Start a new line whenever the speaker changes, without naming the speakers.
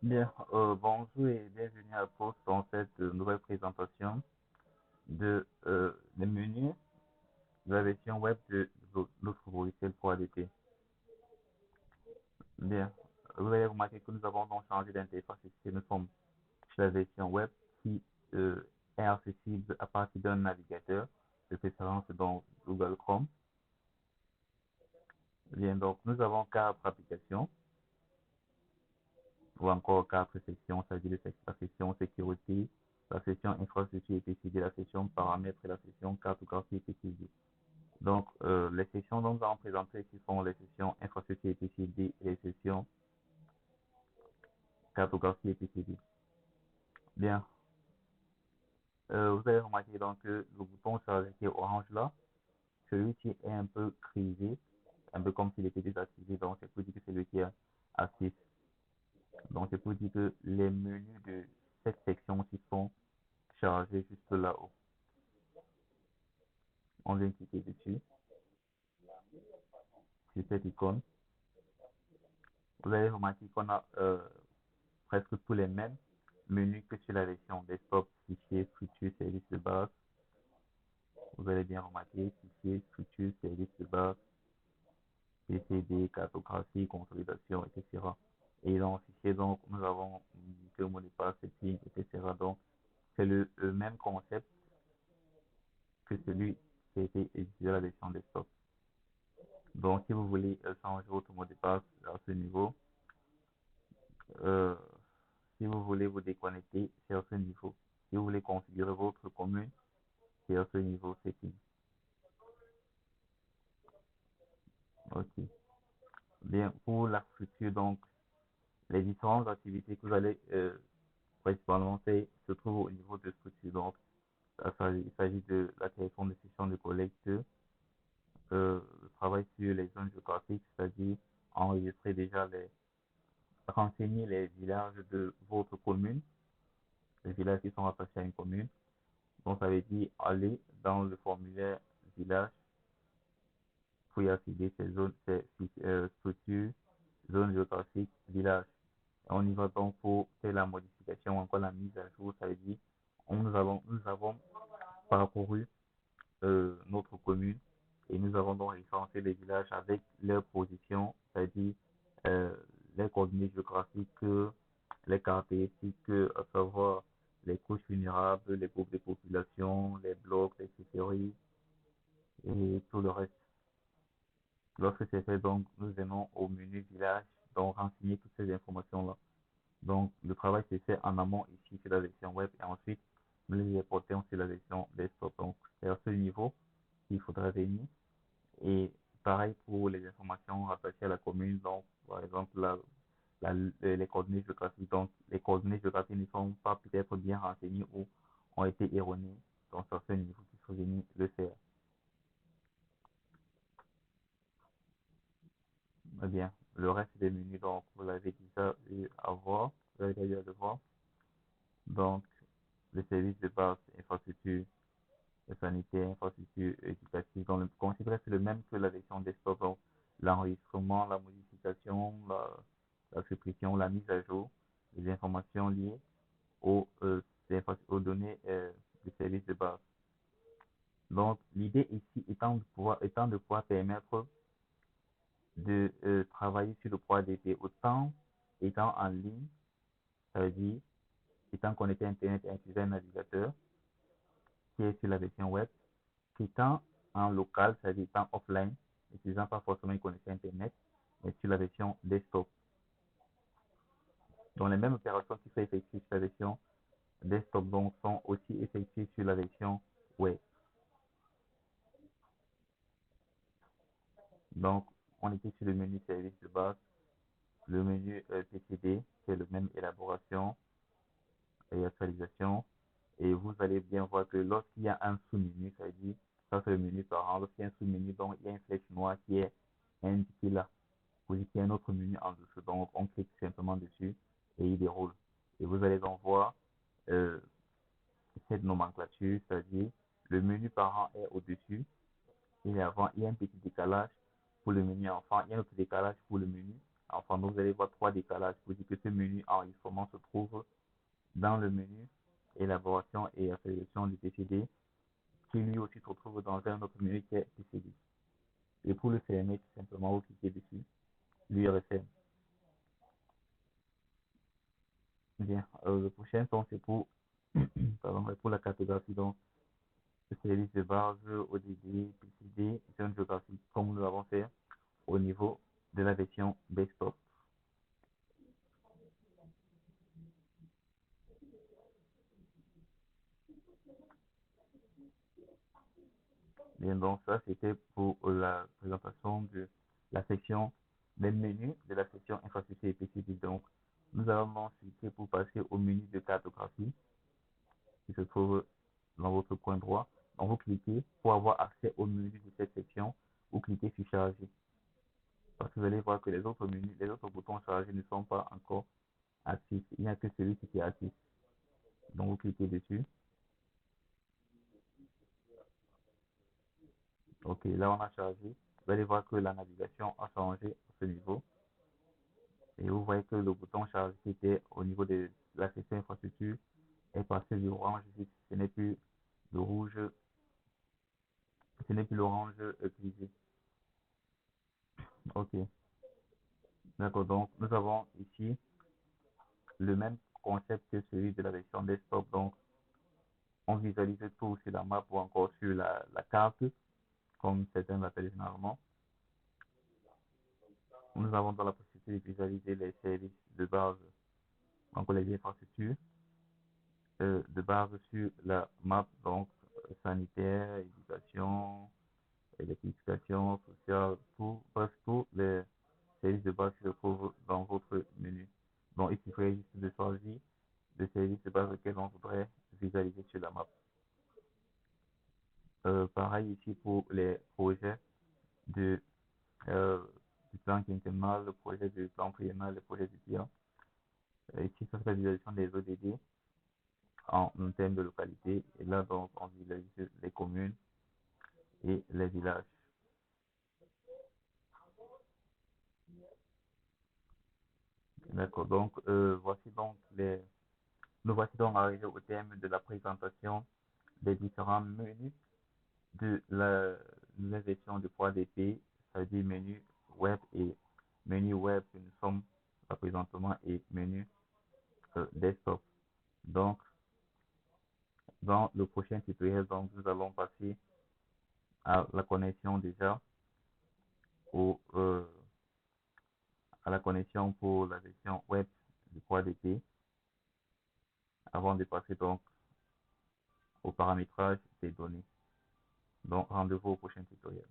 Bien, bonjour et bienvenue à tous dans cette nouvelle présentation des menus de la version web de notre logiciel pour ADP. Bien, vous allez remarquer que nous avons donc changé d'interface ici. Nous sommes sur la version web qui euh, est accessible à partir d'un navigateur, de préférence donc Google Chrome. Bien, donc nous avons quatre applications ou encore quatre sections, c'est-à-dire la section sécurité, la section infrastructure et PCD, la section paramètres et la section cartographie et PCD. Donc, les sections dont nous allons présenter ici sont les sections infrastructure et PCD et les sections cartographie et PCD. Bien, vous avez remarqué donc que le bouton chargé qui est orange là, celui-ci est un peu grisé, un peu comme s'il était désactivé, donc c'est pour dire que c'est lui qui est actif. Donc, c'est pour dire que les menus de cette section-ci sont chargés juste là-haut. On vient cliquer dessus, sur cette icône. Vous allez remarquer qu'on a presque tous les mêmes menus que sur la version desktop, fichier, structure, service de base. Vous allez bien remarquer fichier, structure, service de base, PCD, cartographie, consolidation, etc. Et dans le fichier, donc, nous avons indiqué le mot de passe, setting, etc. Donc, c'est le même concept que celui qui a été utilisé dans la version desktop. Donc, si vous voulez changer votre mot de passe à ce niveau, euh, si vous voulez vous déconnecter, c'est à ce niveau. Si vous voulez configurer votre commune, c'est à ce niveau setting. Ok. Bien, pour la structure, donc, les différentes activités que vous allez principalement faire se trouvent au niveau de structure. Donc, il s'agit de la création de sessions de collecte, le travail sur les zones géographiques, c'est-à-dire enregistrer déjà renseigner les villages de votre commune, les villages qui sont rattachés à une commune. Donc, ça veut dire aller dans le formulaire village pour y accéder ces zones, ces structures, zones géographiques, villages. On y va donc pour faire la modification, encore la mise à jour, ça veut dire nous avons parcouru notre commune et nous avons donc référencé les villages avec leur position, c'est-à-dire euh, les coordonnées géographiques, les caractéristiques, à savoir les couches vulnérables, les groupes de population, les blocs, les CCRI et tout le reste. Lorsque c'est fait, donc, nous venons au menu village, donc renseigner toutes ces informations-là. Donc, le travail s'est fait en amont ici sur la version web et ensuite, nous les portons sur la version desktop. Donc, c'est à ce niveau qu'il faudra venir. Et pareil pour les informations rattachées à la commune. Donc, par exemple, les coordonnées géographiques. Donc, les coordonnées géographiques ne sont pas peut-être bien renseignées ou ont été erronées. Donc, c'est à ce niveau qu'il faut venir le faire. Eh bien, le reste des menus, donc, vous l'avez déjà eu à voir. Vous avez déjà eu à le voir. Donc, le service de base, infrastructure sanitaire, infrastructure éducative. Donc, le concept reste le même que la version desktop. Donc, l'enregistrement, la modification, la suppression, la mise à jour des informations liées aux, aux données du service de base. Donc, l'idée ici étant de pouvoir permettre de travailler sur le projet d'été autant étant en ligne, ça veut dire étant connecté à Internet et utiliser un navigateur qui est sur la version web, qu'étant en local, c'est-à-dire étant offline, n'utilisant pas forcément une connexion Internet, mais sur la version desktop. Donc, les mêmes opérations qui sont effectuées sur la version desktop donc, sont aussi effectuées sur la version web. Donc, on était sur le menu service de base, le menu PCD, c'est le même élaboration et actualisation. Et vous allez bien voir que lorsqu'il y a un sous-menu, ça veut dire, ça c'est le menu parent, lorsqu'il y a un sous-menu, donc il y a une flèche noire qui est indiquée là. Vous voyez qu'il y a un autre menu en dessous, donc on clique simplement dessus et il déroule. Et vous allez donc voir euh, cette nomenclature, c'est-à-dire le menu parent est au-dessus, il y a un petit décalage pour le menu enfant, il y a un autre décalage pour le menu enfant. cependant, vous allez voir trois décalages pour dire que ce menu enregistrement se trouve dans le menu élaboration et accélération du PCD, qui lui aussi se trouve dans un autre menu qui est PCD. Et pour le fermer, tout simplement, vous cliquez dessus, lui referme. Bien, le prochain son, c'est pour, pardon, pour la cartographie. Donc, le service de base, ODD, PCD, zone géographique, comme nous l'avons fait au niveau de la version desktop. Bien, donc ça, c'était pour la présentation de la section des menus de la section infrastructure et PCD. Donc, nous allons cliquer pour passer au menu de cartographie qui se trouve dans votre coin droit. Donc, vous cliquez pour avoir accès au menu de cette section. Vous cliquez sur charger. Parce que vous allez voir que les autres menus, les autres boutons chargés ne sont pas encore actifs. Il n'y a que celui-ci qui est actif. Donc, vous cliquez dessus. Ok, là, on a chargé. Vous allez voir que la navigation a changé à ce niveau. Et vous voyez que le bouton charge qui était au niveau de la section infrastructure est passé du orange ici. Ce n'est plus le rouge, ce n'est plus l'orange utilisé. Ok, d'accord. Donc, nous avons ici le même concept que celui de la version desktop. Donc, on visualise tout sur la map ou encore sur la carte, comme certains l'appellent généralement. Nous avons dans la possibilité de visualiser les services de base, donc les infrastructures de base sur la map, donc sanitaire, éducation, électrification, sociale, tout, bref, tous les services de base se trouvent dans votre menu. Donc, il suffirait juste de choisir le service de base auquel on voudrait visualiser sur la map. Pareil ici pour les projets de, euh, du plan quinquennal, le projet du plan triennal, le projet du PIA. Ici, ça c'est la visualisation des ODD en termes de localité. Et là, donc, on visualise les communes et les villages. D'accord, donc voici donc nous voici donc arrivés au terme de la présentation des différents menus de la nouvelle version de 3DP, c'est-à-dire menu web et menu web que nous sommes là présentement et menu desktop. Donc, dans le prochain tutoriel, donc, nous allons passer à la connexion déjà au, à la connexion pour la version web du 3DP avant de passer donc au paramétrage des données. Donc, rendez-vous au prochain tutoriel.